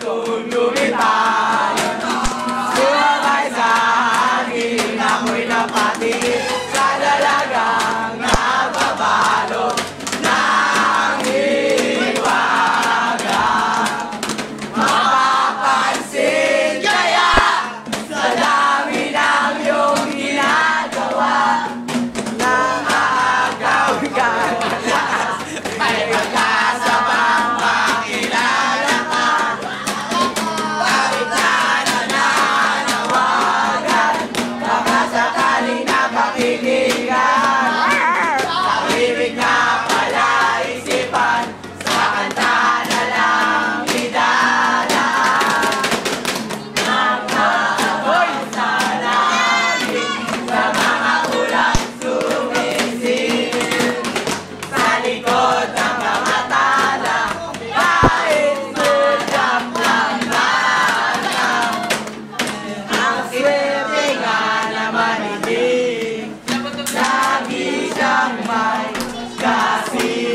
kung lumipad. Sumabay sa hangin, ako'y napatingin sa dalagang nagbabalot ng hiwaga. Mapapansin kaya sa dami ng iyong ginagawa, nang aagaw ka ng lakas ay magkasabang makilala ka. Kahit na nananawagan, baka sakaling napakinggan. Tahimik na pala isipan, sa kanta na lang idadaan. Nagkakahoy sa langit, sa mga ulang sumisilip. Sa likod ng mga tala, kahit sulyap lang manang. Ang swerte nga naman hindi, lagi siyang may kasi.